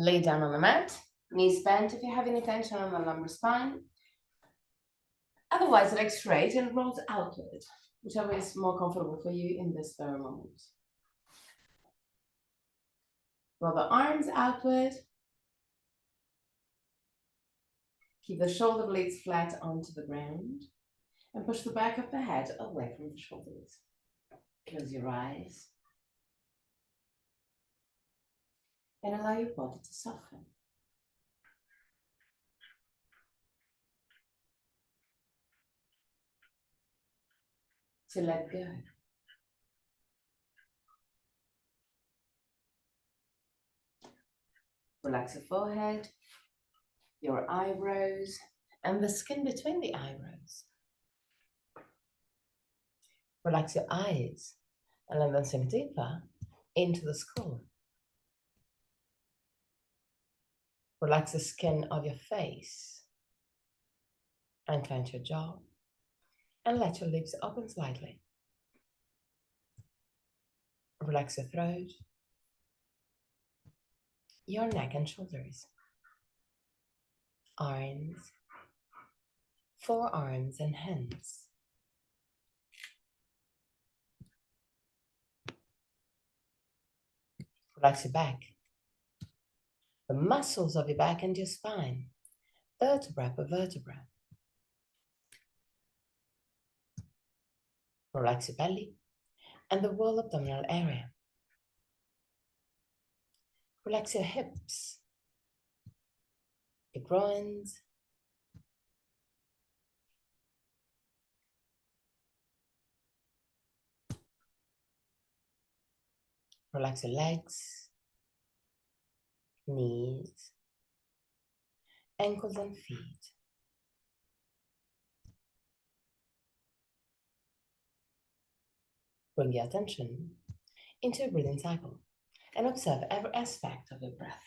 Lay down on the mat, knees bent if you have any tension on the lumbar spine. Otherwise, legs straight and rolls outward, whichever is more comfortable for you in this very moment. Roll the arms outward. Keep the shoulder blades flat onto the ground and push the back of the head away from the shoulders. Close your eyes and allow your body to soften. To let go. Relax your forehead, your eyebrows, and the skin between the eyebrows. Relax your eyes and let them sink deeper into the skull. Relax the skin of your face and clench your jaw and let your lips open slightly. Relax your throat, your neck and shoulders, arms, forearms and hands. Relax your back, the muscles of your back and your spine, vertebra per vertebra. Relax your belly and the whole abdominal area. Relax your hips, your groins, relax your legs, knees, ankles and feet. Bring your attention into your breathing cycle and observe every aspect of your breath.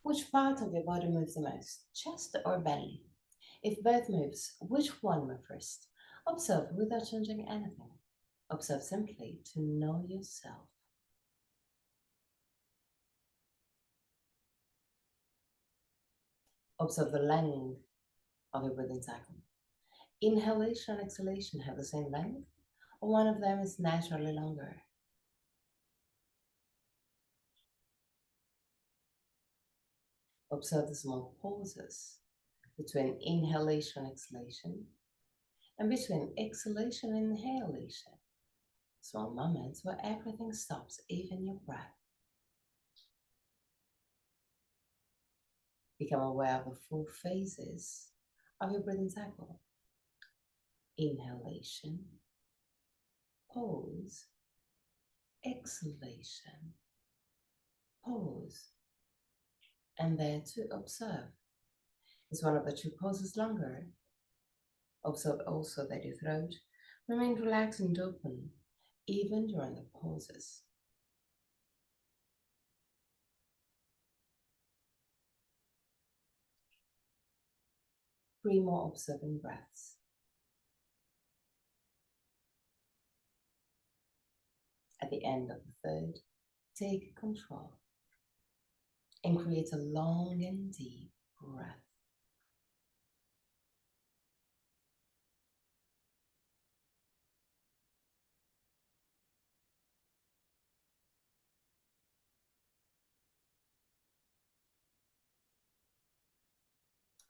Which part of your body moves the most, chest or belly? If both moves, which one moves first? Observe without changing anything. Observe simply to know yourself. Observe the length of your breathing cycle. Inhalation and exhalation have the same length, or one of them is naturally longer. Observe the small pauses between inhalation and exhalation, and between exhalation and inhalation. Small moments where everything stops, even your breath. Become aware of the 4 phases of your breathing cycle. Inhalation, pause, exhalation, pause, and there to observe. Is one of the 2 pauses longer? Observe also that your throat remains relaxed and open, even during the pauses. Three more observing breaths. At the end of the 3rd, take control and create a long and deep breath.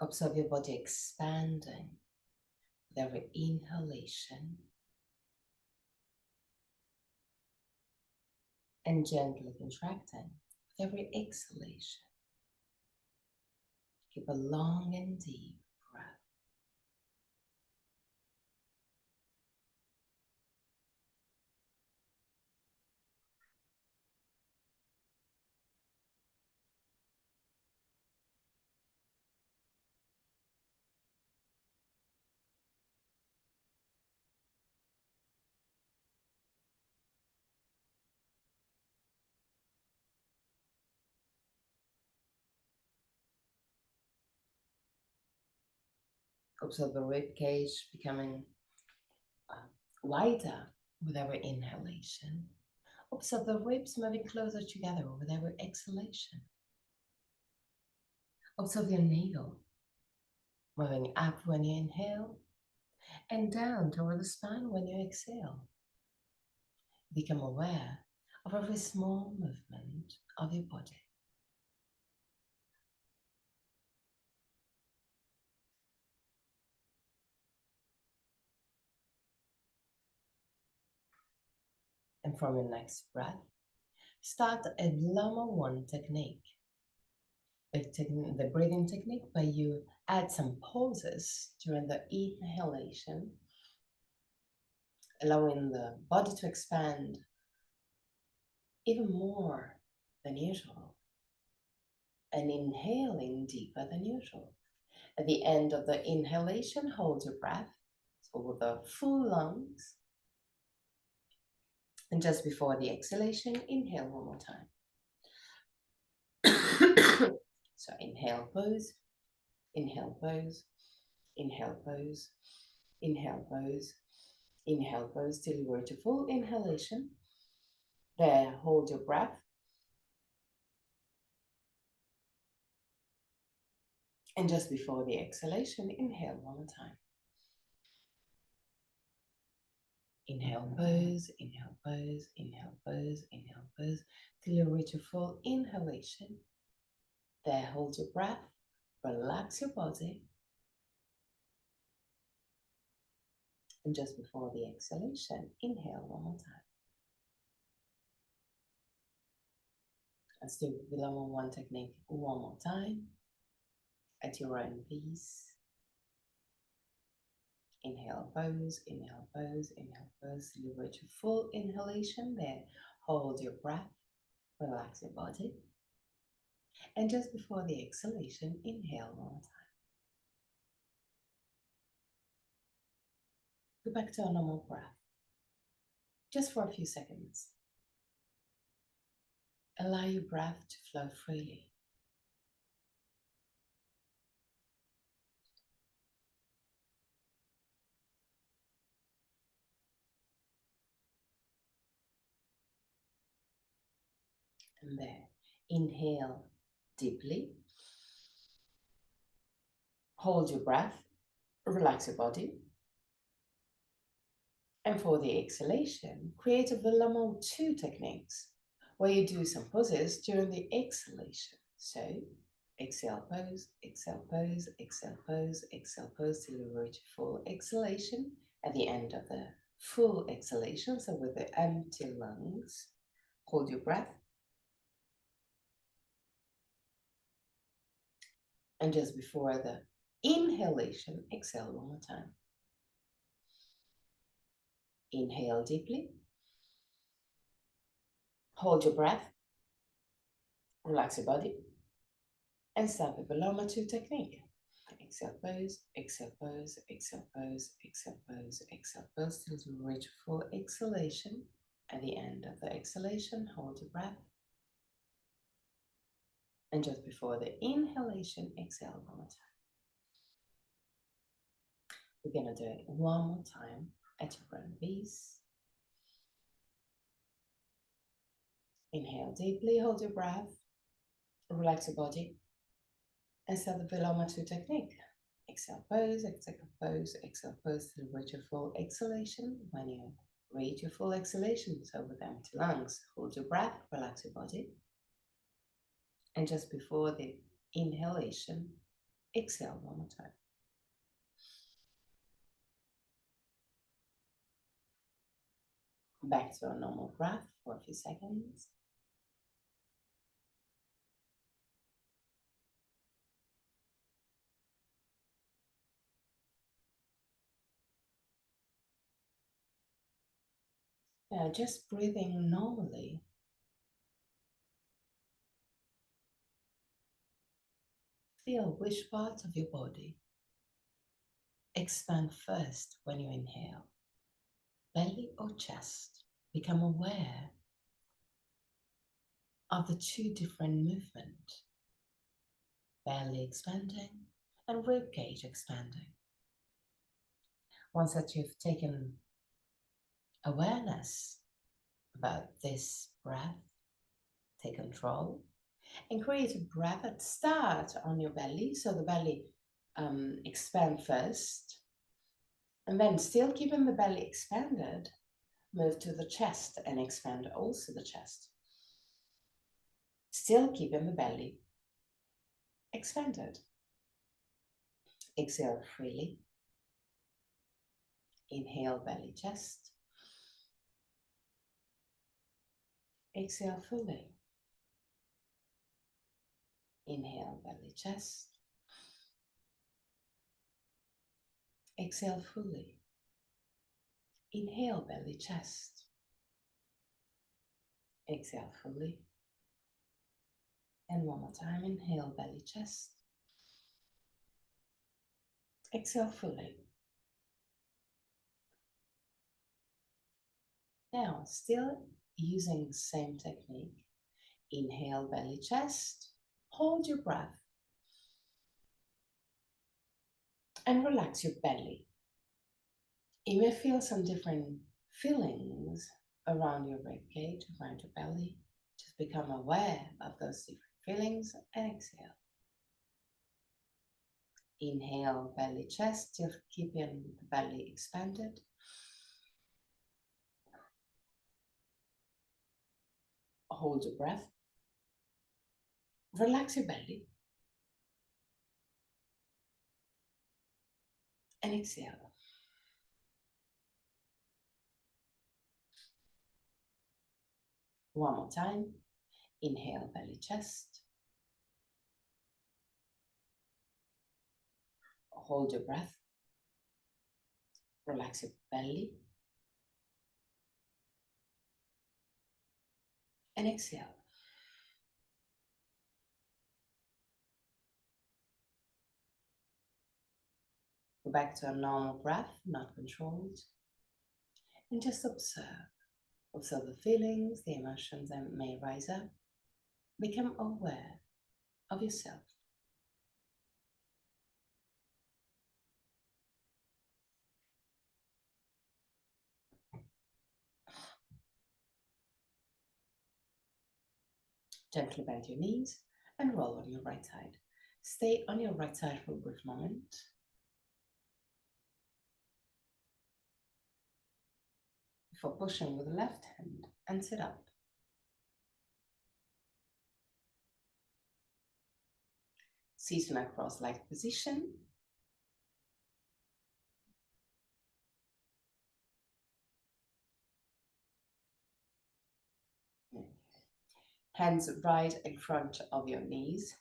Observe your body expanding with every inhalation and gently contracting with every exhalation. Keep a long and deep breath. Observe the rib cage becoming wider with every inhalation. Observe the ribs moving closer together with every exhalation. Observe your navel, moving up when you inhale and down toward the spine when you exhale. Become aware of every small movement of your body. And from your next breath, start a Lama 1 technique. The breathing technique where you add some pauses during the inhalation, allowing the body to expand even more than usual, and inhaling deeper than usual. At the end of the inhalation, hold your breath, so with the full lungs. And just before the exhalation, inhale one more time. So inhale, pose, inhale, pose, inhale, pose, inhale, pose, inhale, pose till you reach a full inhalation. There, hold your breath. And just before the exhalation, inhale one more time. Inhale, pose, inhale, pose, inhale, pose, inhale, pose, till you reach a full inhalation. There, hold your breath, relax your body. And just before the exhalation, inhale one more time. Let's do the Lama 1 technique one more time at your own pace. Inhale, pose, inhale, pose, inhale, pose. Till you reach a full inhalation. There, hold your breath, relax your body. And just before the exhalation, inhale one more time. Go back to a normal breath, just for a few seconds. Allow your breath to flow freely. And there, inhale deeply. Hold your breath, relax your body. And for the exhalation, create a Lama 2 techniques where you do some poses during the exhalation. So, exhale, pose, exhale, pose, exhale, pose, exhale, pose till you reach full exhalation. At the end of the full exhalation, so with the empty lungs, hold your breath. And just before the inhalation, exhale one more time. Inhale deeply. Hold your breath. Relax your body. And start with the Lama 2 technique. Exhale, pose, exhale, pose, exhale, pose, exhale, pose, exhale, pose till you reach full exhalation. At the end of the exhalation, hold your breath. And just before the inhalation, exhale one more time. We're going to do it one more time at your own pace. Inhale deeply, hold your breath, relax your body, and start the Lama 2 technique. Exhale, pose, exhale, pose, exhale, pose till you reach your full exhalation. When you reach your full exhalation, so with empty lungs, hold your breath, relax your body. And just before the inhalation, exhale one more time. Back to a normal breath for a few seconds. Now, just breathing normally. Feel which part of your body expand first when you inhale, belly or chest. Become aware of the two different movements, belly expanding and rib cage expanding. Once that you've taken awareness about this breath, take control, And create a breath that starts on your belly. So the belly expand first. And then still keeping the belly expanded, move to the chest and expand also the chest. Still keeping the belly expanded. Exhale freely. Inhale, belly, chest. Exhale fully. Inhale, belly, chest. Exhale fully. Inhale, belly, chest. Exhale fully. And one more time, inhale, belly, chest. Exhale fully. Now, still using the same technique. Inhale, belly, chest. Hold your breath. And relax your belly. You may feel some different feelings around your ribcage, around your belly. Just become aware of those different feelings and exhale. Inhale, belly, chest, just keeping the belly expanded. Hold your breath. Relax your belly. And exhale. One more time. Inhale, belly, chest. Hold your breath. Relax your belly. And exhale. Go back to a normal breath, not controlled. And just observe. Observe the feelings, the emotions that may rise up. Become aware of yourself. Gently bend your knees and roll on your right side. Stay on your right side for a brief moment. Before pushing with the left hand and sit up. Seated in a cross-legged position. Hands right in front of your knees.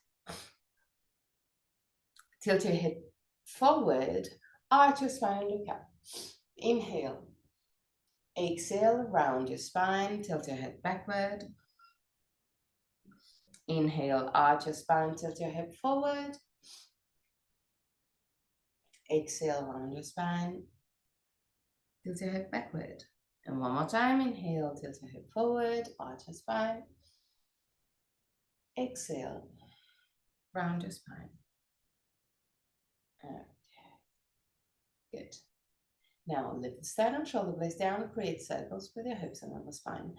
Tilt your head forward, arch your spine and look up. Inhale. Exhale, round your spine, tilt your head backward. Inhale, arch your spine, tilt your head forward. Exhale, round your spine, tilt your head backward. And one more time, inhale, tilt your head forward, arch your spine. Exhale, round your spine. Okay, good. Now lift the sternum, shoulder blades down, create circles with your hips and the spine,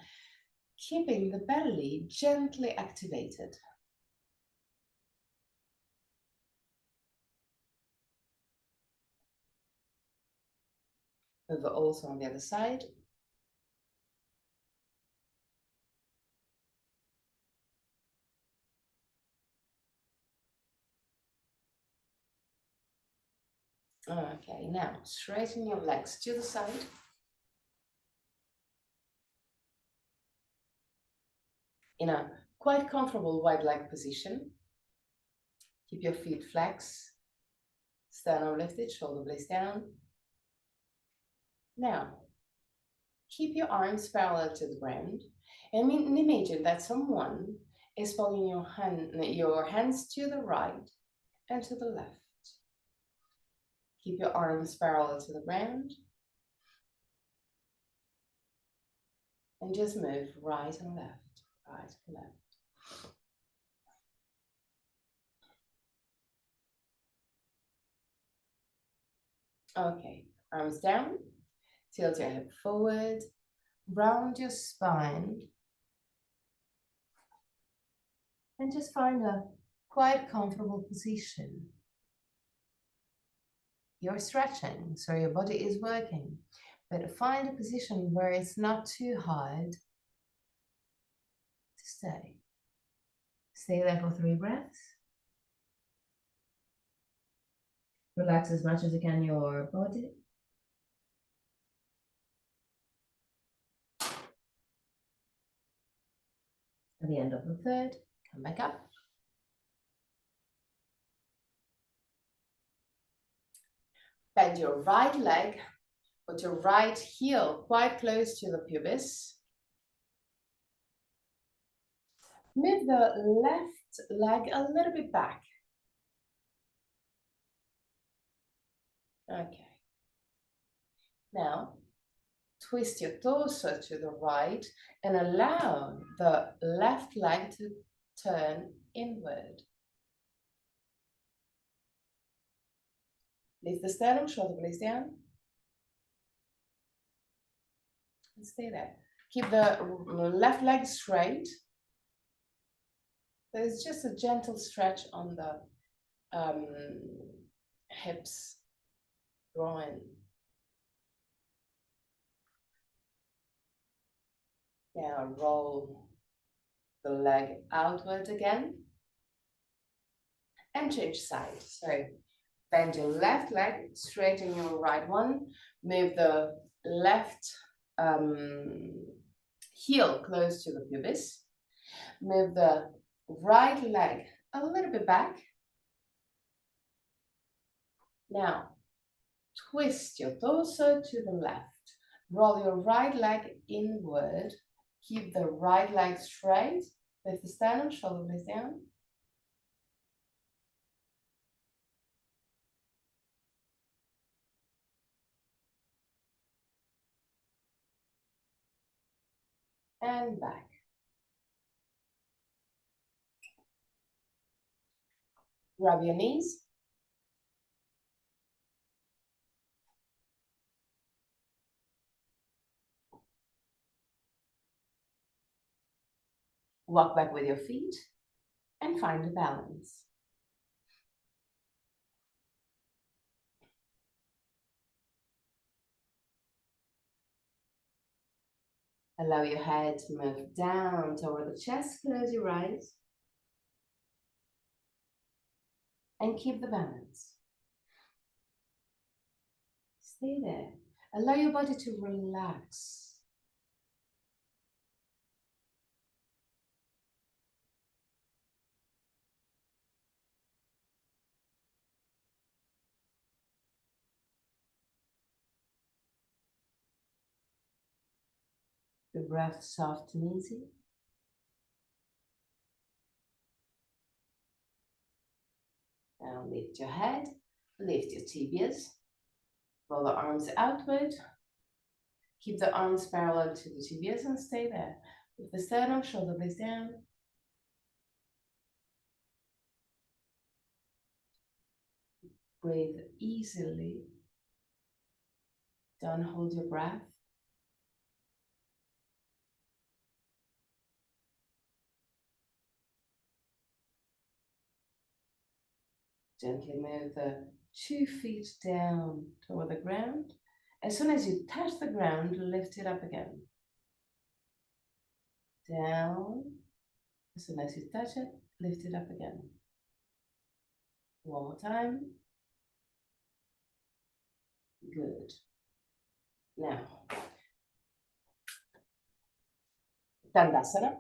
keeping the belly gently activated. Over also on the other side. Okay, now straighten your legs to the side. In a quite comfortable wide leg position. Keep your feet flexed, sternum lifted, shoulder blades down. Now, keep your arms parallel to the ground and imagine that someone is pulling your hands to the right and to the left. Keep your arms parallel to the ground and just move right and left, right and left. Okay, arms down, tilt your head forward, round your spine, And just find a quite comfortable position. You're stretching, so your body is working. But find a position where it's not too hard to stay. Stay there for 3 breaths. Relax as much as you can your body. At the end of the 3rd, come back up. Bend your right leg, put your right heel quite close to the pubis. Move the left leg a little bit back. Okay. Now, twist your torso to the right and allow the left leg to turn inward. Lift the sternum, shoulder blades down. And stay there. Keep the left leg straight. There's just a gentle stretch on the hips, groin. Now roll the leg outward again and change side. So bend your left leg, straighten your right one, move the left heel close to the pubis, move the right leg a little bit back. Now twist your torso to the left, roll your right leg inward, keep the right leg straight, lift the sternum, shoulder blades down. And back. Grab your knees. Walk back with your feet and find a balance. Allow your head to move down toward the chest, close your eyes, and keep the balance. Stay there. Allow your body to relax. The breath soft and easy. Now lift your head, lift your tibias, roll the arms outward. Keep the arms parallel to the tibias and stay there. With the sternum, shoulder blades down. Breathe easily. Don't hold your breath. Gently move the 2 feet down toward the ground. As soon as you touch the ground, lift it up again. Down. As soon as you touch it, lift it up again. One more time. Good. Now, Dandasana.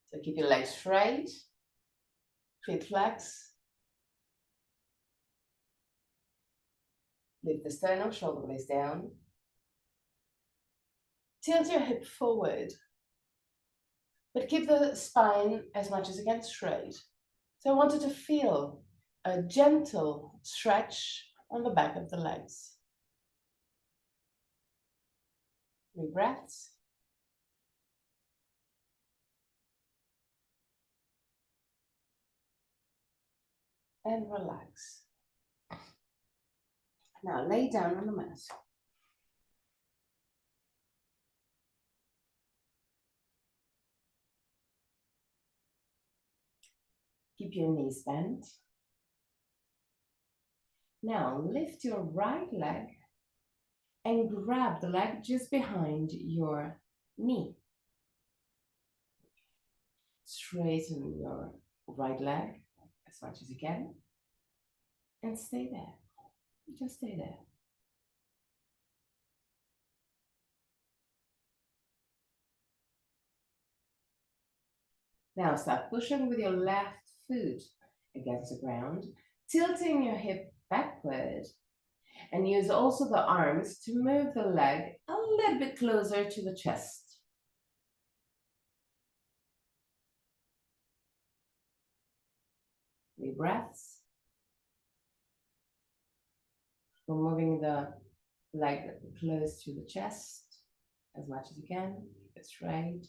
So keep your legs straight, feet flex. Lift the sternum, shoulder blades down. Tilt your hip forward, but keep the spine as much as you can straight. So I want you to feel a gentle stretch on the back of the legs. 3 breaths. And relax. Now lay down on the mat. Keep your knees bent. Now lift your right leg and grab the leg just behind your knee. Straighten your right leg as much as you can and stay there. Just stay there. Now start pushing with your left foot against the ground, tilting your hip backward, and use also the arms to move the leg a little bit closer to the chest. Deep breaths. We're moving the leg close to the chest as much as you can. Keep it straight.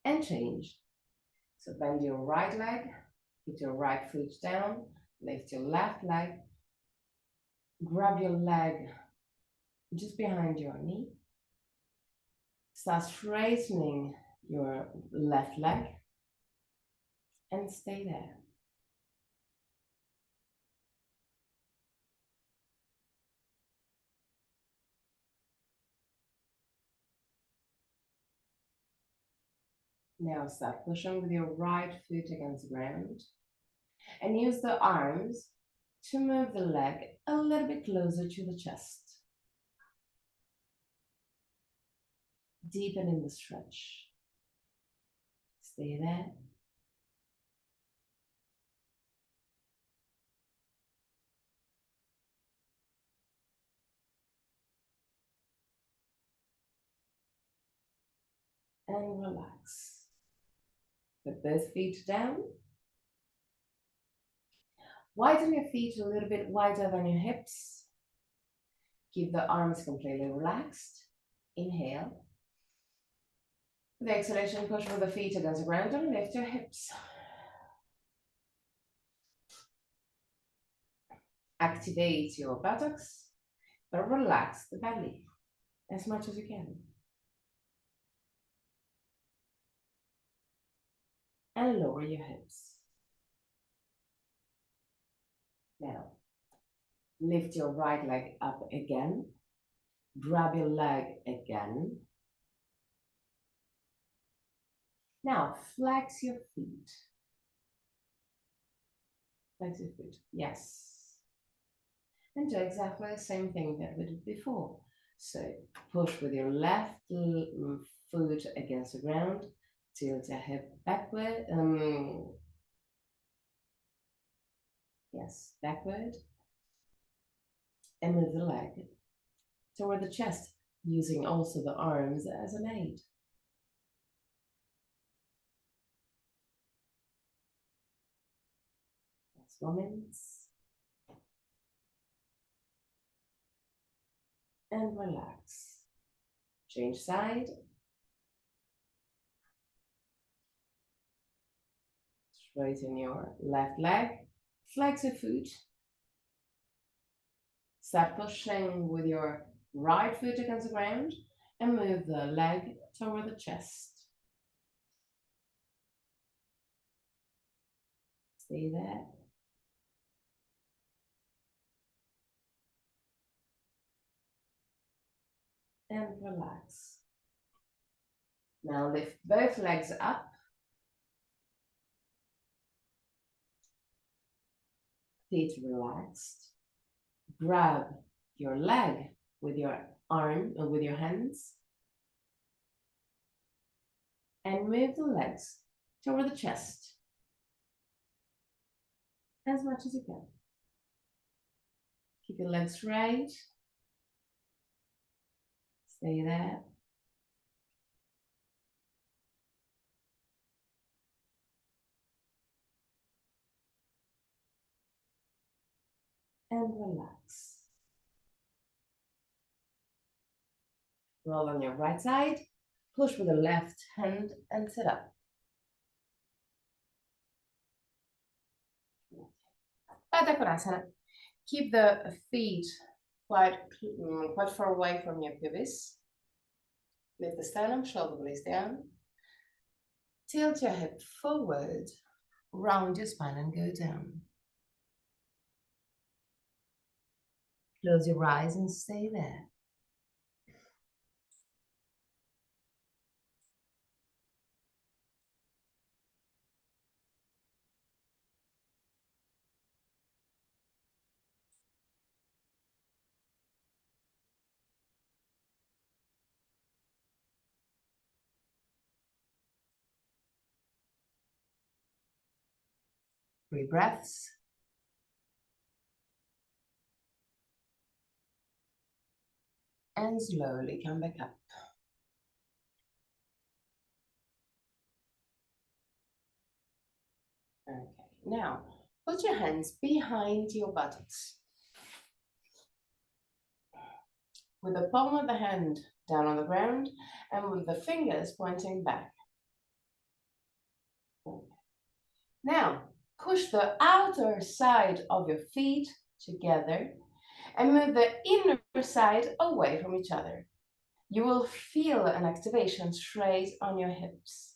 And change. So bend your right leg, put your right foot down, lift your left leg, grab your leg just behind your knee. Start straightening your left leg and stay there. Now start pushing with your right foot against the ground and use the arms to move the leg a little bit closer to the chest. Deepen in the stretch. Stay there. And relax. Put both feet down. Widen your feet a little bit wider than your hips. Keep the arms completely relaxed. Inhale. With the exhalation, push with the feet against the ground and lift your hips. Activate your buttocks, but relax the belly as much as you can. And lower your hips. Now, lift your right leg up again. Grab your leg again. Now, flex your feet. Flex your feet. Yes. And do exactly the same thing that we did before. So, push with your left foot against the ground. Tilt your hip backward. Yes, backward. And move the leg toward the chest, using also the arms as an aid. Next moments. And relax. Change side. Straighten your left leg. Flex your foot. Start pushing with your right foot against the ground and move the leg toward the chest. Stay there. And relax. Now lift both legs up. Feet relaxed. Grab your leg with your arm or with your hands. And move the legs toward the chest. As much as you can. Keep your legs straight. Stay there. And relax. Roll on your right side. Push with the left hand and sit up. Parsvakonasana. Keep the feet quite far away from your pelvis. Lift the sternum, shoulder blades down. Tilt your hip forward, round your spine and go down. Close your eyes and stay there. Three breaths. And slowly come back up. Okay, now put your hands behind your buttocks. With the palm of the hand down on the ground and with the fingers pointing back. Now, push the outer side of your feet together and move the inner side away from each other. You will feel an activation straight on your hips.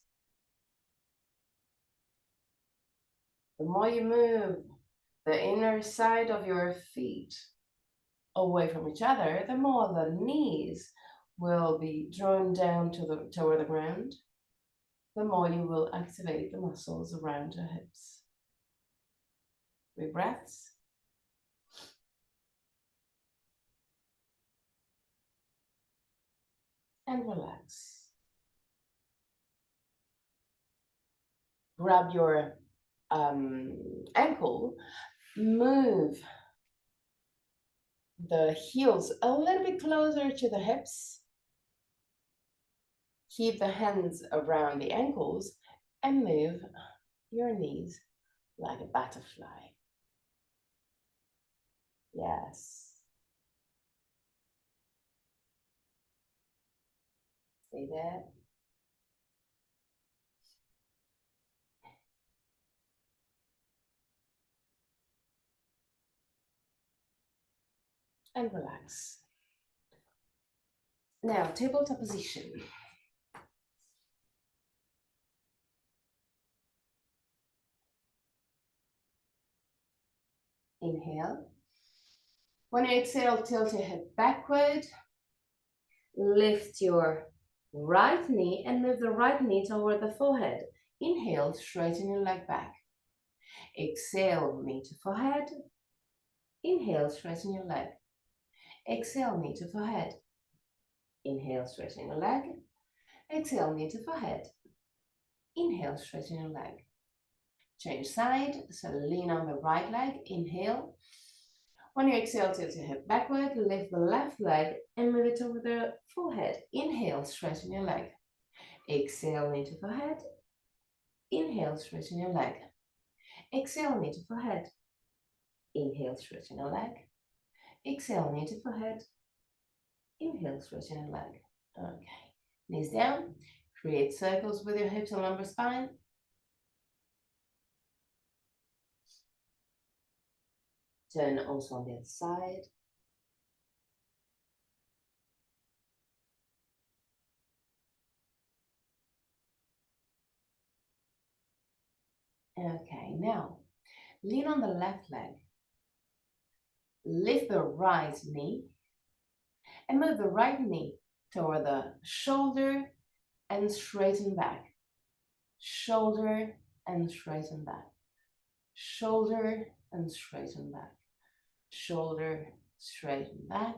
The more you move the inner side of your feet away from each other, the more the knees will be drawn down toward the ground, the more you will activate the muscles around your hips. 3 breaths. And relax. Grab your ankle, move the heels a little bit closer to the hips. Keep the hands around the ankles and move your knees like a butterfly. Yes. Stay there. And relax. Now, tabletop position. Inhale. When you exhale, tilt your head backward. Lift your right knee and move the right knee toward the forehead. Inhale, straighten your leg back. Exhale, knee to forehead. Inhale, straighten your leg. Exhale, knee to forehead. Inhale, straighten your leg. Exhale, knee to forehead. Inhale, straighten your leg. Change side, so lean on the right leg. Inhale. When you exhale, tilt your hip backward, lift the left leg and move it over the forehead. Inhale, straighten your leg. Exhale, knee to forehead. Inhale, straighten your leg. Exhale, knee to forehead. Inhale, straighten your leg. Exhale, knee to forehead. Inhale, straighten your leg. Okay, knees down. Create circles with your hips and lumbar spine. Turn also on the other side. Okay, now lean on the left leg. Lift the right knee and move the right knee toward the shoulder and straighten back. Shoulder and straighten back. Shoulder and straighten back. Shoulder, straighten back.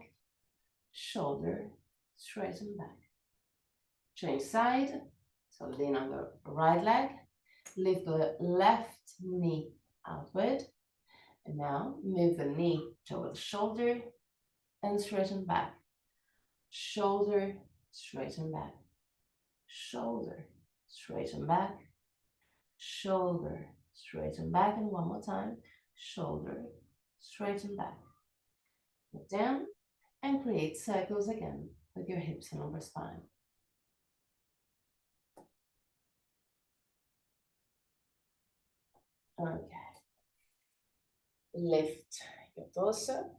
Shoulder, straighten back. Change side. So lean on the right leg. Lift the left knee outward. And now move the knee toward the shoulder and straighten back. Shoulder, straighten back. Shoulder, straighten back. Shoulder, straighten back. And one more time. Shoulder, straighten back. Look down and create circles again with your hips and lumbar spine. Okay. Lift your torso.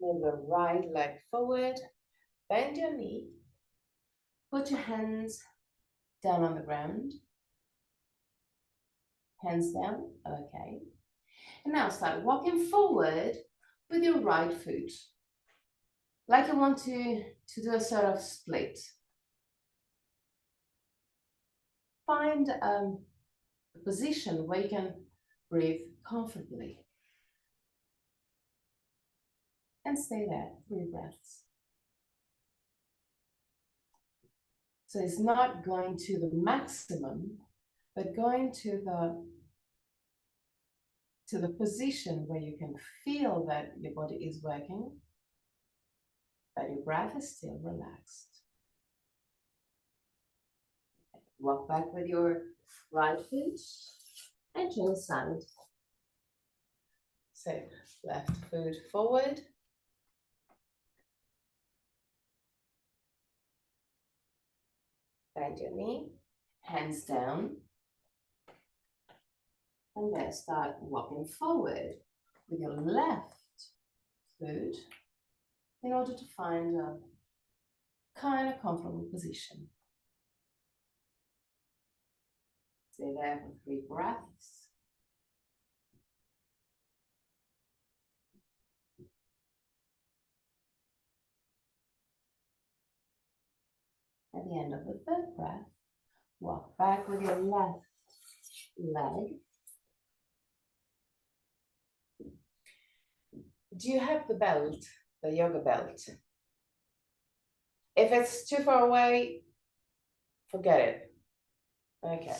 Move the right leg forward. Bend your knee. Put your hands down on the ground. Hands down, okay. And now start walking forward with your right foot. Like you want to do a sort of split. Find a position where you can breathe comfortably. And stay there, 3 breaths. So it's not going to the maximum, but going to the position where you can feel that your body is working, but your breath is still relaxed. Walk back with your right foot and turn side. So left foot forward. Bend your knee, hands down. And then start walking forward with your left foot in order to find a kind of comfortable position. Stay there for 3 breaths. At the end of the 3rd breath, walk back with your left leg. Do you have the belt, the yoga belt? If it's too far away, forget it. Okay.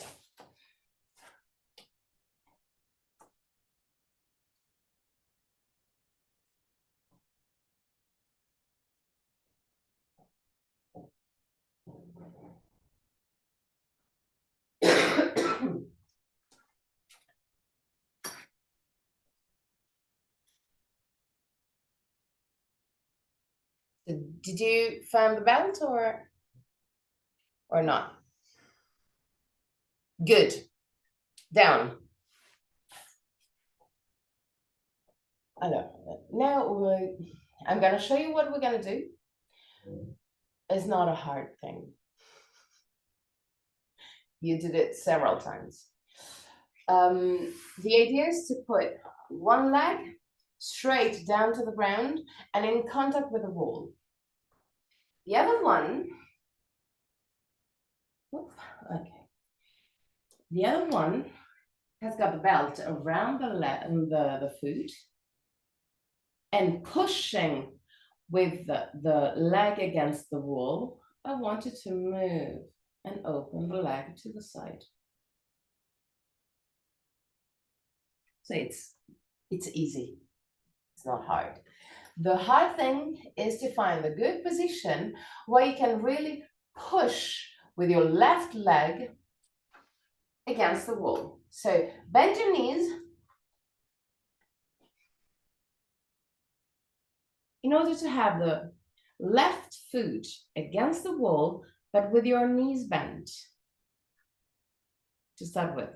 Did you find the belt or not? Good. Down. Now I'm going to show you what we're going to do. It's not a hard thing. You did it several times. The idea is to put one leg straight down to the ground and in contact with the wall. The other one, okay. The other one has got the belt around the foot and pushing with the leg against the wall. I want you to move and open the leg to the side. So it's easy. It's not hard. The hard thing is to find the good position where you can really push with your left leg against the wall. So bend your knees in order to have the left foot against the wall, but with your knees bent to start with.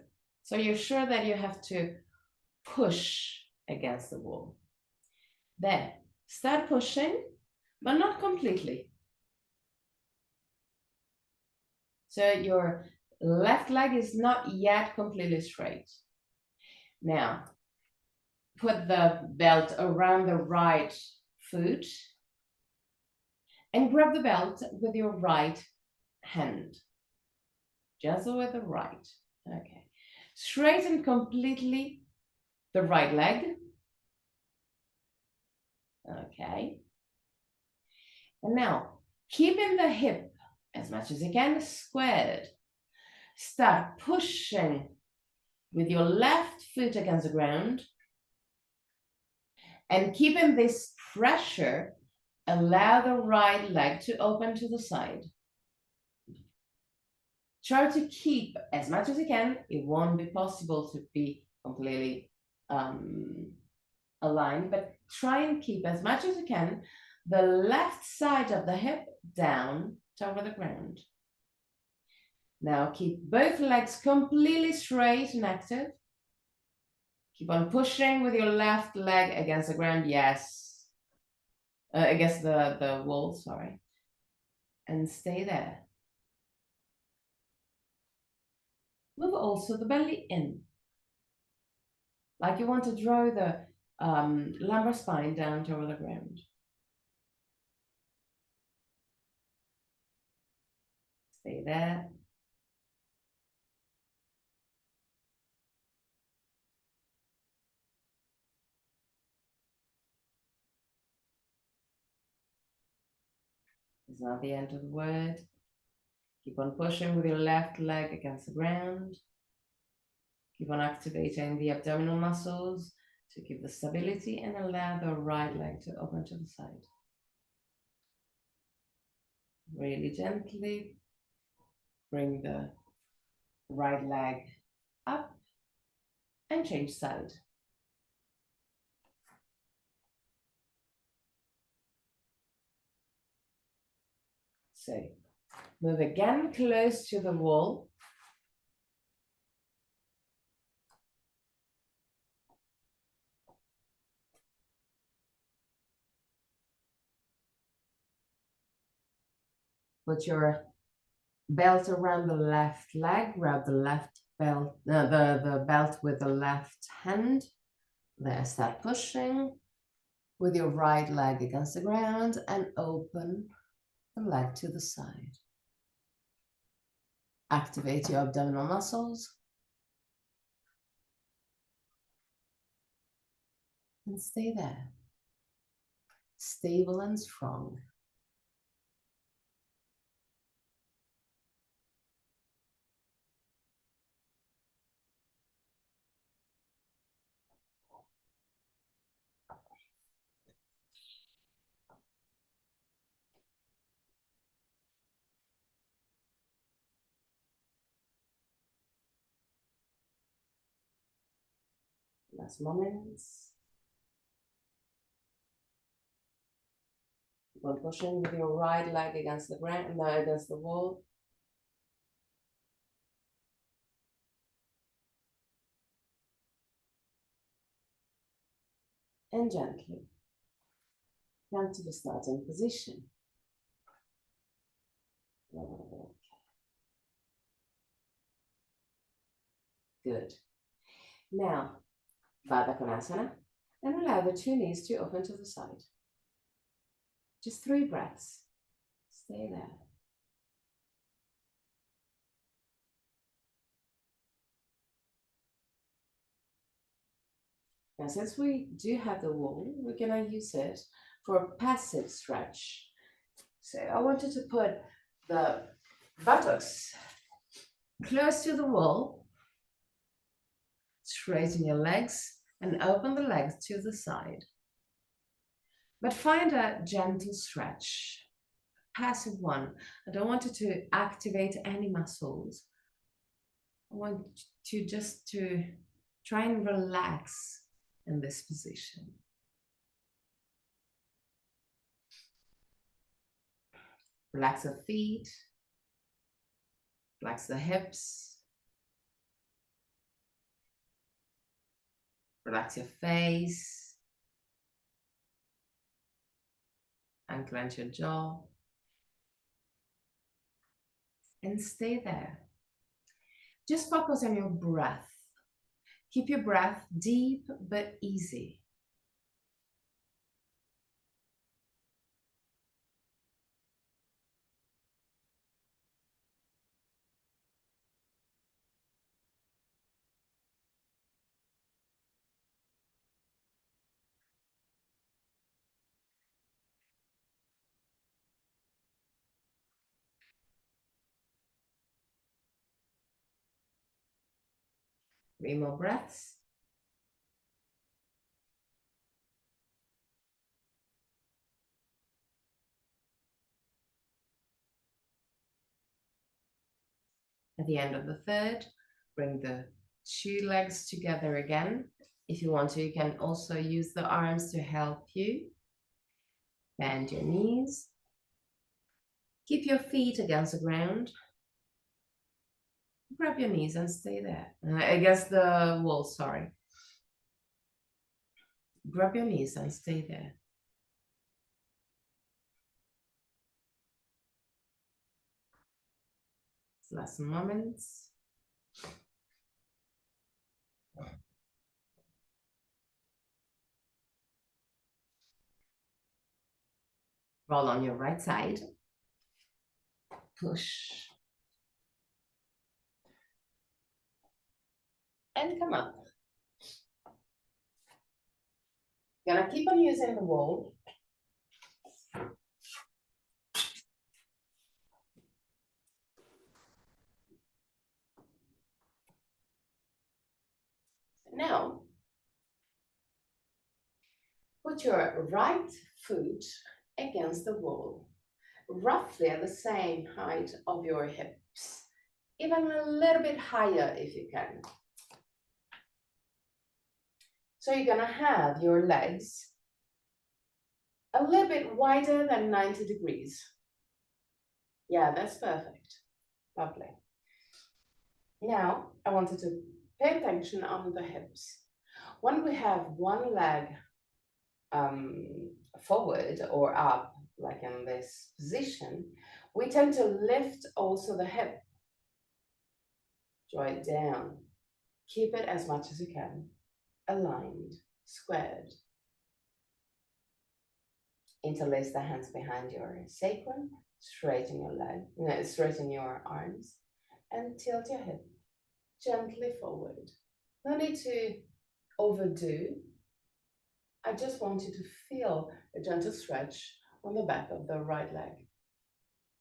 So you're sure that you have to push against the wall. Then start pushing, but not completely. So your left leg is not yet completely straight. Now, put the belt around the right foot and grab the belt with your right hand. Just with the right. Okay. Straighten completely the right leg. Okay. And now, keeping the hip as much as you can squared. Start pushing with your left foot against the ground. And keeping this pressure, allow the right leg to open to the side. Try to keep as much as you can. It won't be possible to be completely aligned, but try and keep as much as you can the left side of the hip down toward the ground. Now keep both legs completely straight and active. Keep on pushing with your left leg against the ground, yes. Against the wall, sorry. And stay there. Move also the belly in. Like you want to draw the lumbar spine down toward the ground. Stay there. It's not the end of the word. Keep on pushing with your left leg against the ground. Keep on activating the abdominal muscles to keep the stability and allow the right leg to open to the side. Really gently bring the right leg up and change side. So move again close to the wall. Put your belt around the left leg, grab the left belt, the belt with the left hand. There, start pushing with your right leg against the ground and open the leg to the side. Activate your abdominal muscles. And stay there. Stable and strong. Last moments. Keep on pushing with your right leg against the ground, against the wall. And gently come to the starting position. Good. Now, Parsvakonasana, and allow the two knees to open to the side. Just 3 breaths. Stay there. Now, since we do have the wall, we're going to use it for a passive stretch. So I wanted to put the buttocks close to the wall, straighten your legs, and open the legs to the side. But find a gentle stretch, a passive one. I don't want it to activate any muscles. I want you just to try and relax in this position. Relax the feet, relax the hips, relax your face, unclench your jaw, and stay there. Just focus on your breath. Keep your breath deep but easy. Three more breaths. At the end of the third, bring the 2 legs together again. If you want to, you can also use the arms to help you. Bend your knees. Keep your feet against the ground. Grab your knees and stay there. Against the wall, sorry. Grab your knees and stay there. Last moments. Roll on your right side. Push. And come up. Gonna keep on using the wall. Now, put your right foot against the wall, roughly at the same height of your hips, even a little bit higher if you can. So you're gonna have your legs a little bit wider than 90 degrees. Yeah, that's perfect. Lovely. Now, I wanted to pay attention on the hips. When we have one leg forward or up, like in this position, we tend to lift also the hip. Draw it down. Keep it as much as you can. Aligned, squared. Interlace the hands behind your sacrum, straighten your leg, straighten your arms, and tilt your hip gently forward. No need to overdo. I just want you to feel a gentle stretch on the back of the right leg.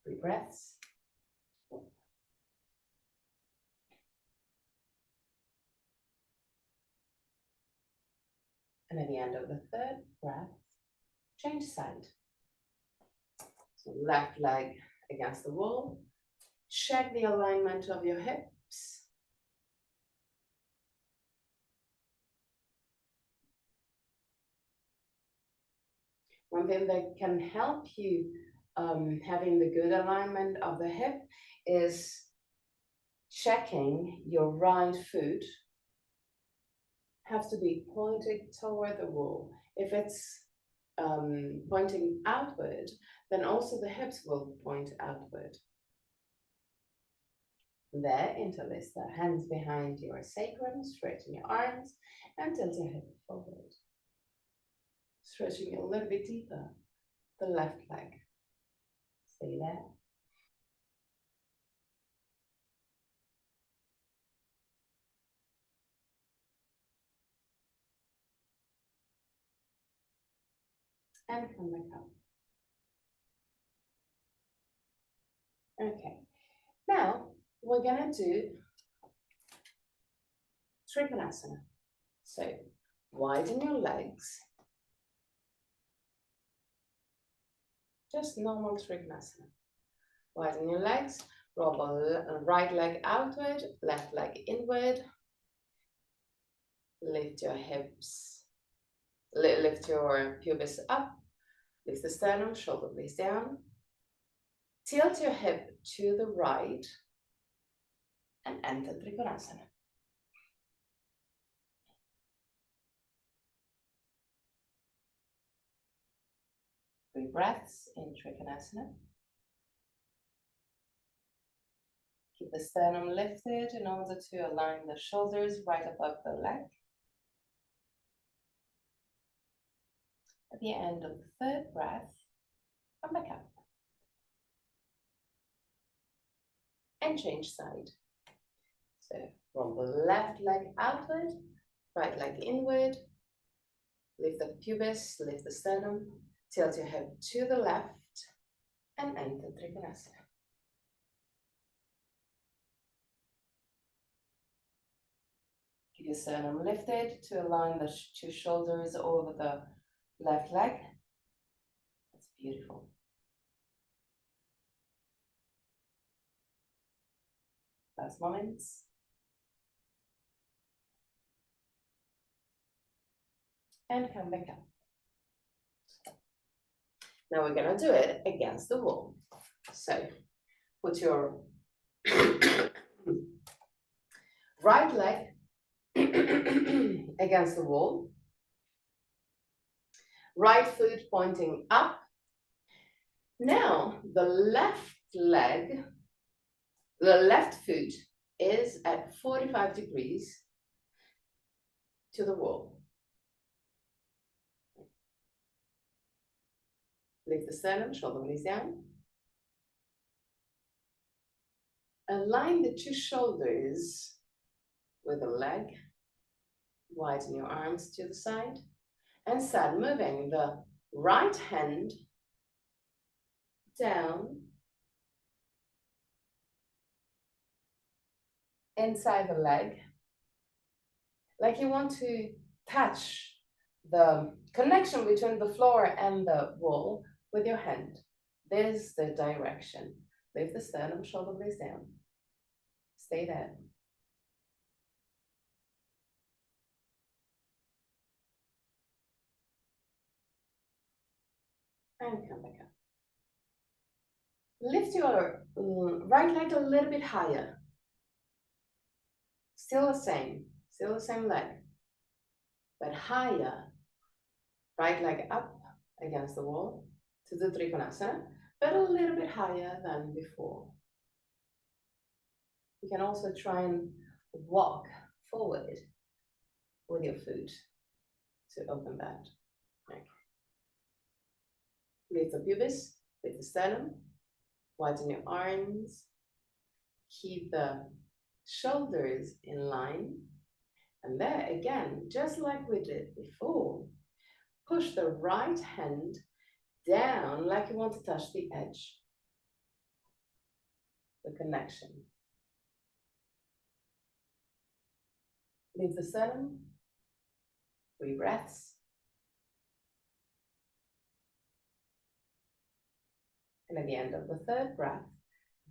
3 breaths. And at the end of the 3rd breath, change side. So left leg against the wall. Check the alignment of your hips. One thing that can help you having the good alignment of the hip is checking your right foot has to be pointed toward the wall. If it's pointing outward, then also the hips will point outward. There, interlace the hands behind your sacrum, straighten your arms, and tilt your hip forward. Stretching a little bit deeper, the left leg. Stay there. And come back up. Okay, now we're gonna do Trikonasana. So widen your legs. Just normal Trikonasana. Widen your legs, roll the right leg outward, left leg inward. Lift your hips, lift your pubis up, lift the sternum, shoulder blades down. Tilt your hip to the right and enter Trikonasana. Three breaths in Trikonasana. Keep the sternum lifted in order to align the shoulders right above the leg. At the end of the 3rd breath, come back up. And change side. So roll the left leg outward, right leg inward. Lift the pubis, lift the sternum, tilt your head to the left, and enter Trikonasana. Keep your sternum lifted to align the 2 shoulders over the left leg. That's beautiful. Last moments. And come back up. Now we're gonna do it against the wall. So put your right leg against the wall. Right foot pointing up. Now the left leg, the left foot is at 45 degrees to the wall. Lift the sternum, shoulder blades down. Align the two shoulders with the leg. Widen your arms to the side. And start moving the right hand down inside the leg, like you want to touch the connection between the floor and the wall with your hand. This is the direction. Lift the sternum, shoulder blades down. Stay there. And come back up. Lift your right leg a little bit higher. Still the same leg, but higher. Right leg up against the wall to the Trikonasana, but a little bit higher than before. You can also try and walk forward with your foot to open that. Okay. Lift the pelvis, lift the sternum, widen your arms, keep the shoulders in line, and there again, just like we did before, push the right hand down like you want to touch the edge, the connection. Leave the sternum, 3 breaths. And at the end of the 3rd breath,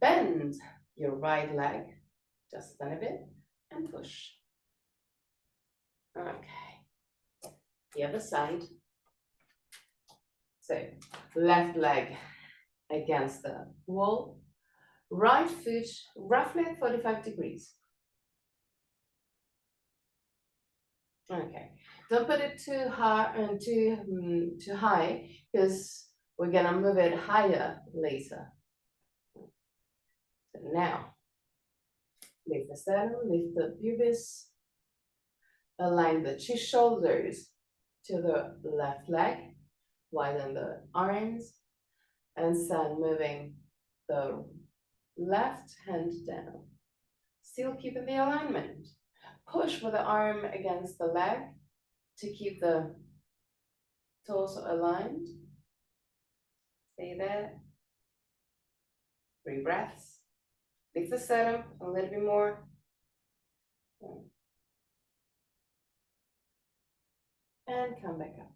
bend your right leg just a bit and push. Okay, the other side. So, left leg against the wall, right foot roughly at 45 degrees. Okay, don't put it too high and too high, because we're gonna move it higher later. So now, lift the sternum, lift the pelvis, align the 2 shoulders to the left leg, widen the arms, and start moving the left hand down. Still keeping the alignment. Push with the arm against the leg to keep the torso aligned. Stay there. 3 breaths. Lift the sternum a little bit more. And come back up.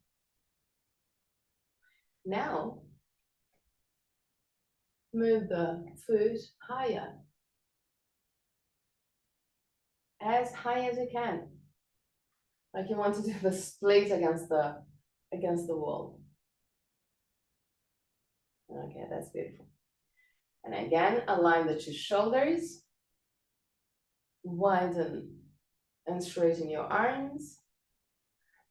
Now, move the foot higher. As high as you can. Like you want to do the split against the wall. Okay, that's beautiful. And again, align the 2 shoulders. Widen and straighten your arms.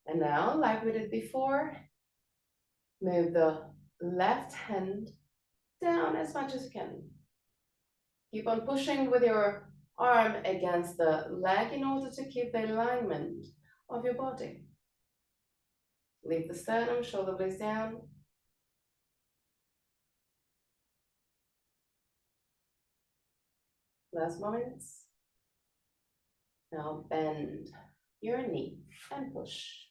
And now, like we did before, move the left hand down as much as you can. Keep on pushing with your arm against the leg in order to keep the alignment of your body. Lift the sternum, shoulder blades down. Last moments. Now bend your knee and push.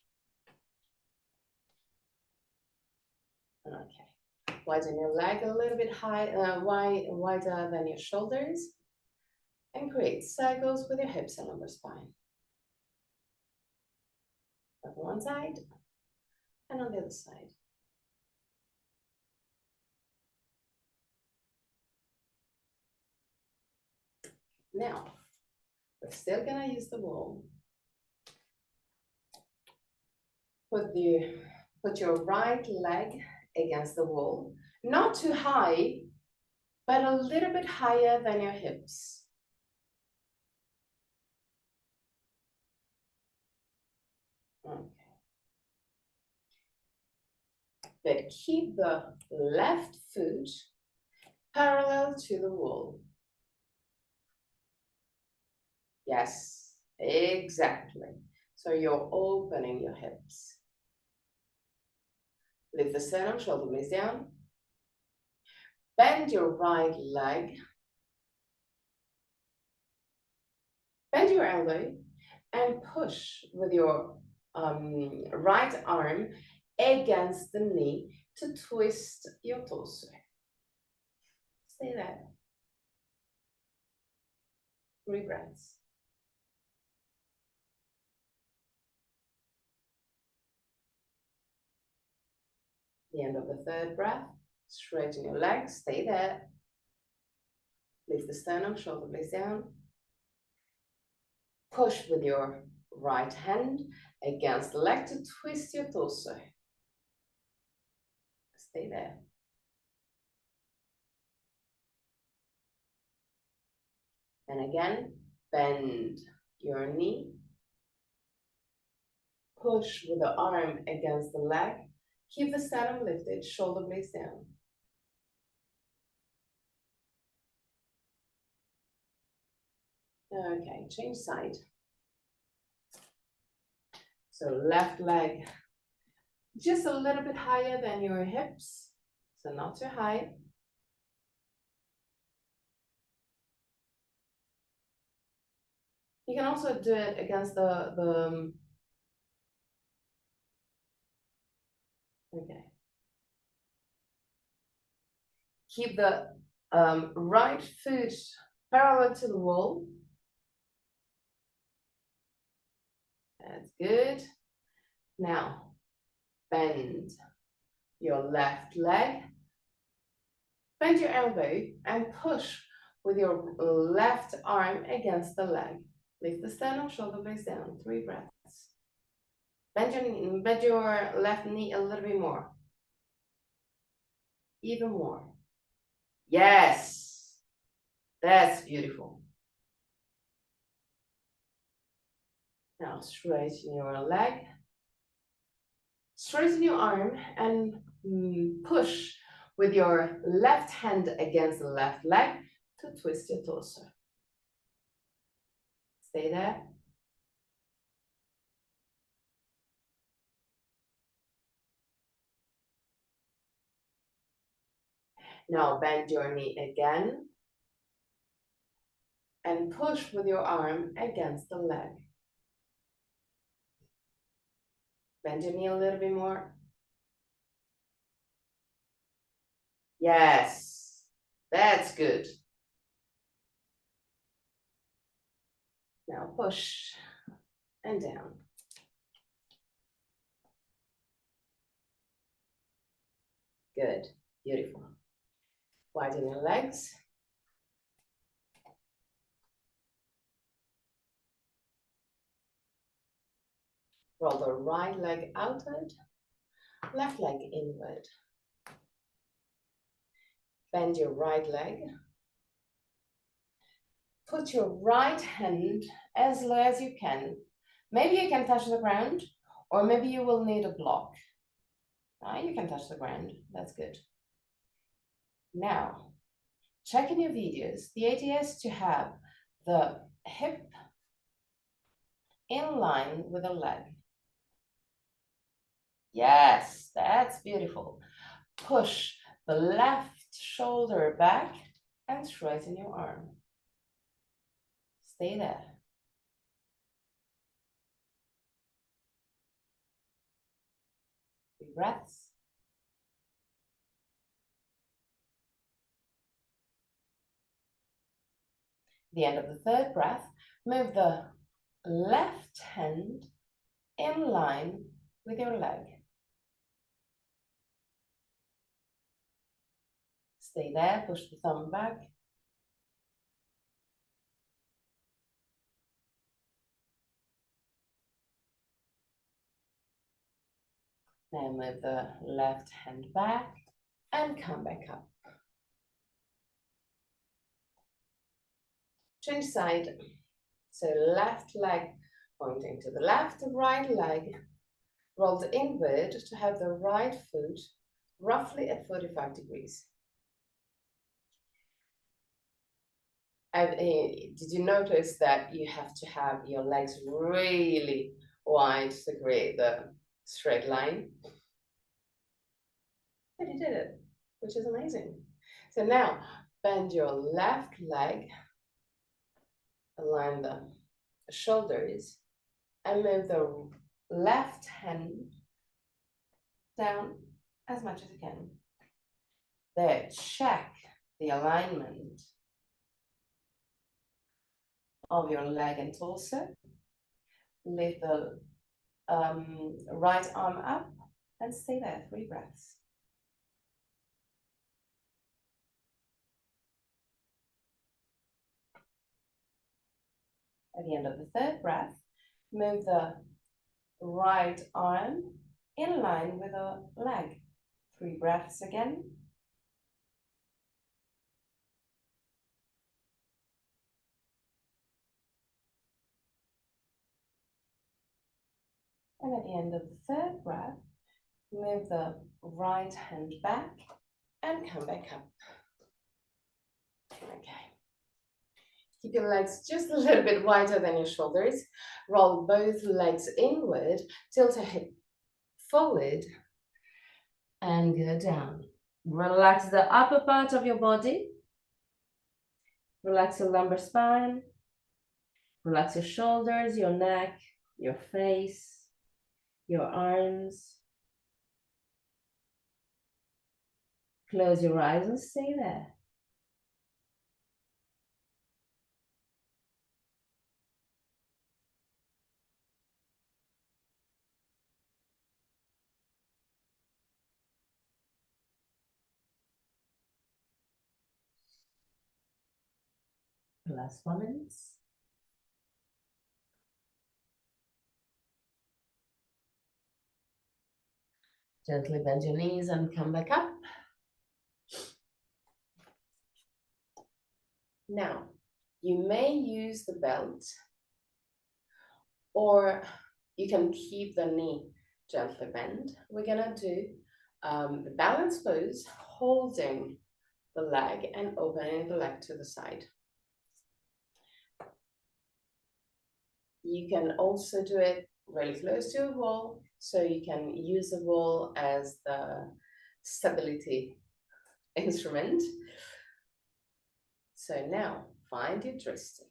Okay. Widen your leg a little bit wider than your shoulders. And create circles with your hips and lumbar spine. On one side and on the other side. Now, we're still gonna use the wall. Put your right leg against the wall, not too high, but a little bit higher than your hips. Okay. But keep the left foot parallel to the wall. Yes, exactly. So you're opening your hips. Lift the sternum, shoulder blades down. Bend your right leg. Bend your elbow and push with your right arm against the knee to twist your torso. Stay there. 3 breaths. The end of the 3rd breath. Straighten your legs. Stay there. Lift the sternum, shoulder blades down. Push with your right hand against the leg to twist your torso. Stay there. And again, bend your knee. Push with the arm against the leg. Keep the sternum lifted, shoulder blades down. Okay, change side. So left leg just a little bit higher than your hips, so not too high. You can also do it against the okay. Keep the right foot parallel to the wall. That's good. Now, bend your left leg. Bend your elbow and push with your left arm against the leg. Lift the sternum, shoulder blades down. 3 breaths. Bend your left knee a little bit more. Even more. Yes. That's beautiful. Now straighten your leg. Straighten your arm and push with your left hand against the left leg to twist your torso. Stay there. Now bend your knee again and push with your arm against the leg. Bend your knee a little bit more. Yes, that's good. Now push and down. Good, beautiful. Widen your legs. Roll the right leg outward, left leg inward. Bend your right leg. Put your right hand as low as you can. Maybe you can touch the ground, or maybe you will need a block. You can touch the ground, that's good. Now, check in your videos. The idea is to have the hip in line with the leg. Yes, that's beautiful. Push the left shoulder back and straighten your arm. Stay there. Deep breaths. The end of the 3rd breath, move the left hand in line with your leg. Stay there, push the thumb back. Now move the left hand back and come back up. Change side. So left leg pointing to the left, right leg rolled inward to have the right foot roughly at 45 degrees. Did you notice that you have to have your legs really wide to create the straight line? And you did it, which is amazing. So now bend your left leg, align the shoulders, and move the left hand down as much as you can. There, check the alignment of your leg and torso. Lift the right arm up and stay there, 3 breaths. At the end of the 3rd breath, move the right arm in line with the leg. 3 breaths again. And at the end of the 3rd breath, move the right hand back and come back up. Okay. Keep your legs just a little bit wider than your shoulders. Roll both legs inward, tilt a hip forward, and go down. Relax the upper part of your body. Relax your lumbar spine. Relax your shoulders, your neck, your face, your arms. Close your eyes and stay there. Last 1 minute. Gently bend your knees and come back up. Now, you may use the belt, or you can keep the knee gently bent. We're gonna do the balance pose, holding the leg and opening the leg to the side. You can also do it really close to a wall, so you can use the wall as the stability instrument. So now, find your drishti.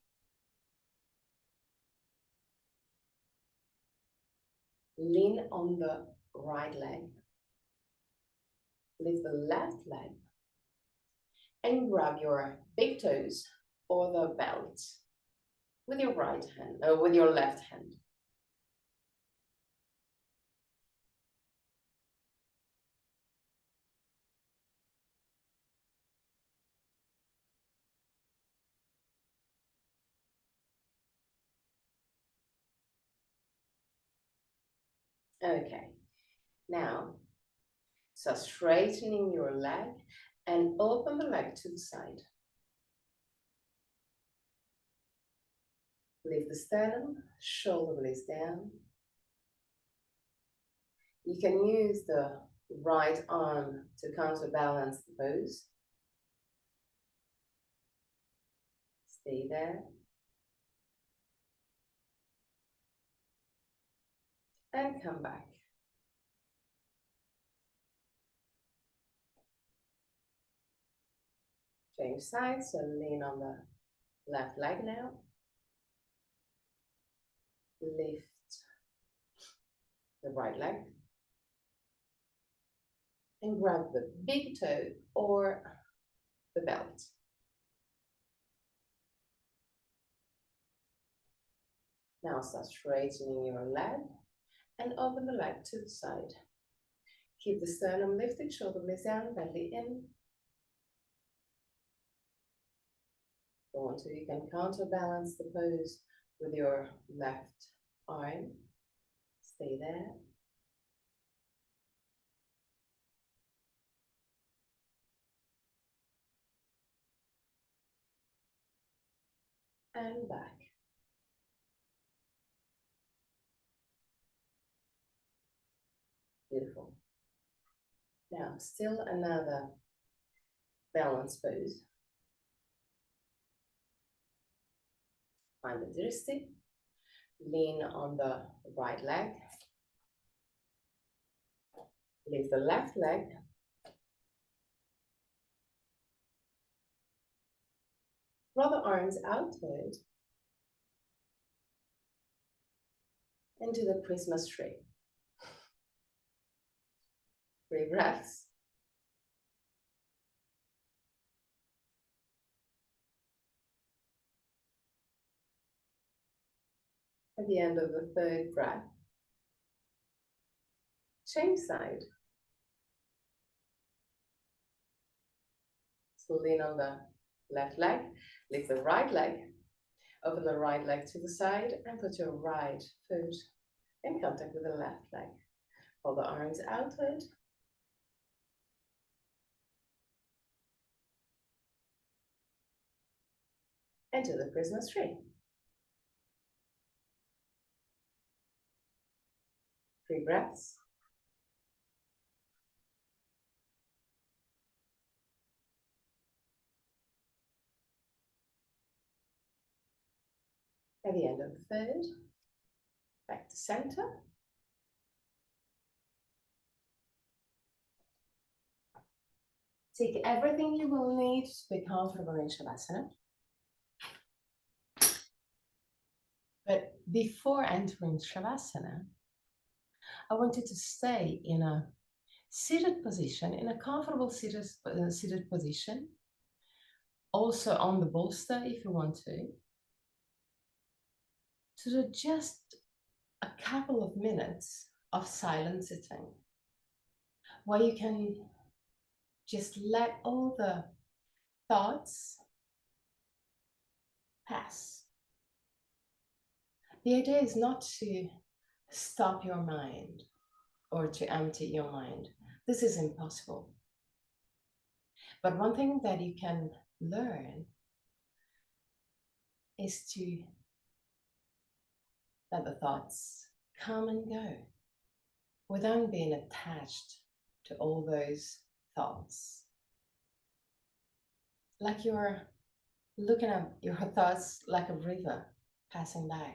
Lean on the right leg. Lift the left leg and grab your big toes or the belt with your right hand, with your left hand. Okay, now, so straightening your leg and open the leg to the side. Lift the sternum, shoulder blades down. You can use the right arm to counterbalance the pose. Stay there. And come back. Change sides, so lean on the left leg now. Lift the right leg. And grab the big toe or the belt. Now start straightening your leg and open the leg to the side. Keep the sternum lifted, shoulder blades down, belly in. If you want to, you can counterbalance the pose with your left arm. Stay there. And back. Beautiful. Now, still another balance pose. Find the drishti. Lean on the right leg. Lift the left leg. Draw the arms outward into the Christmas tree. 3 breaths. At the end of the 3rd breath, change side. So lean on the left leg, lift the right leg, open the right leg to the side and put your right foot in contact with the left leg. Pull the arms outward. Into the Christmas tree. 3 breaths. At the end of the 3rd, back to center. Take everything you will need to be comfortable in Shavasana. But before entering Shavasana, I want you to stay in a seated position, in a comfortable seated position. Also on the bolster if you want to do just a couple of minutes of silent sitting, where you can just let all the thoughts pass. The idea is not to stop your mind or to empty your mind. This is impossible. But one thing that you can learn is to let the thoughts come and go without being attached to all those thoughts. Like you're looking at your thoughts like a river passing by.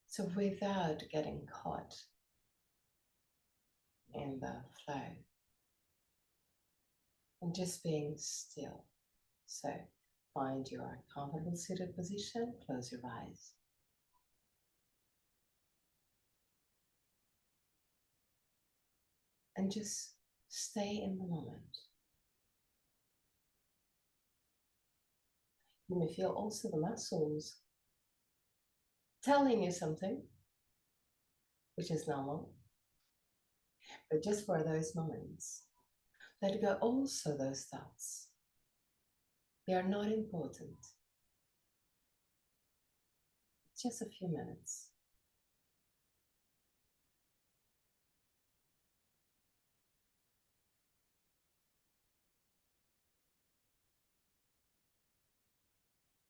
So without getting caught in the flow and just being still. So find your comfortable seated position, close your eyes. And just stay in the moment. You may feel also the muscles telling you something, which is normal. But just for those moments, let go also those thoughts. They are not important. Just a few minutes.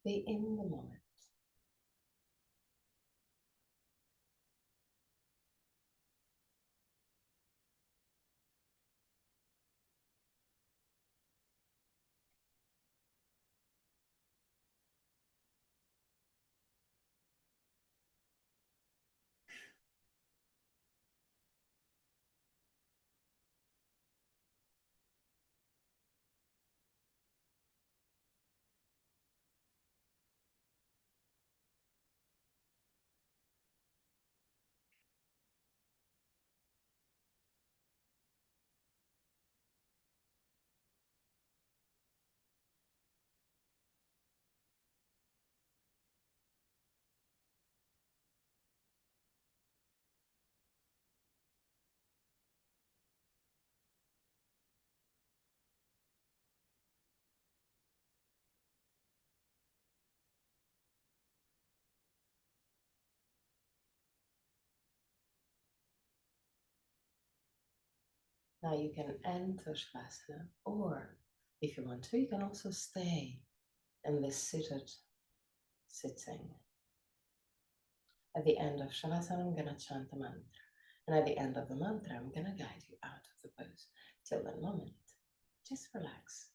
Be in the moment. Now you can enter Shavasana, or if you want to, you can also stay in this seated sitting. At the end of Shavasana, I'm going to chant the mantra. And at the end of the mantra, I'm going to guide you out of the pose. Till that moment, just relax.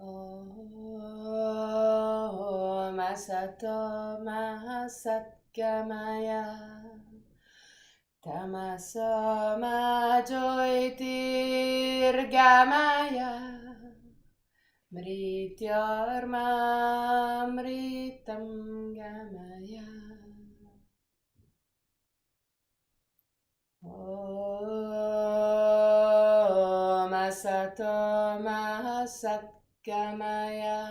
Om Asato Mahasat Gamaya Tamaso Majoitir Gamaya Mrityorma Mritam Gamaya Om Asato Mahasat Gamaya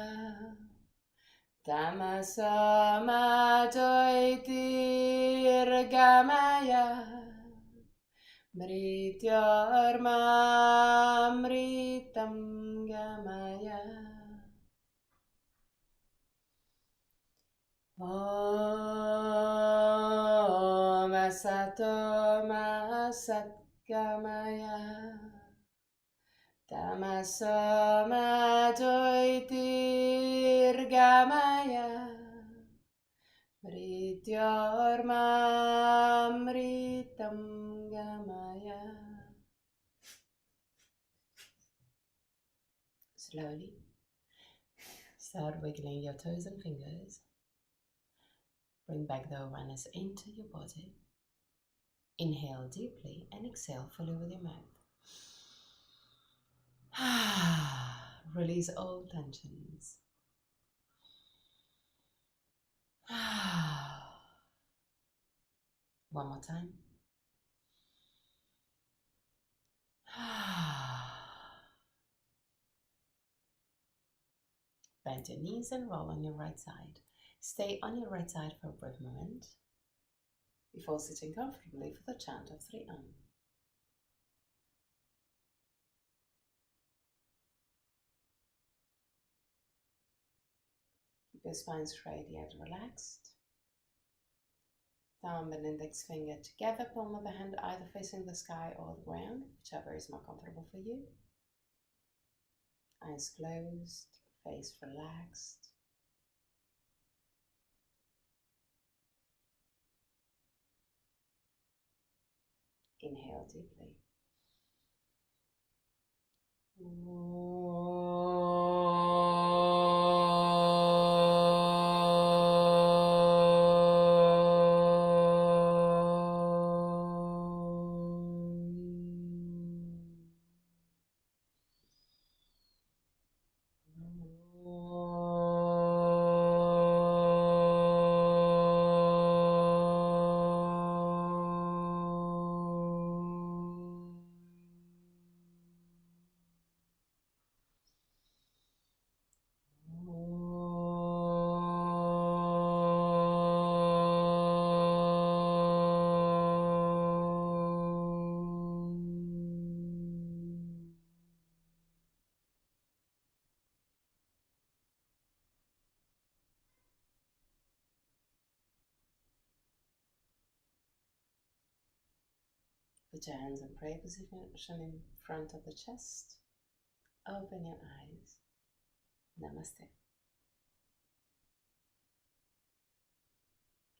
Tamaso Majoitir Gamaya Mrityorma Mritam Gamaya Om Asato Mahasat Gamaya Tamaso Majoitir Gamaya Mrityorma Mritam Gamaya. Slowly start wiggling your toes and fingers. Bring back the awareness into your body. Inhale deeply and exhale fully with your mouth. Release all tensions. One more time. Bend your knees and roll on your right side. Stay on your right side for a brief moment before sitting comfortably for the chant of 3 Keep your spine straight yet relaxed. Thumb and index finger together, palm of the hand either facing the sky or the ground, whichever is more comfortable for you. Eyes closed, face relaxed. Inhale deeply. Put your hands in prayer position in front of the chest. Open your eyes. Namaste.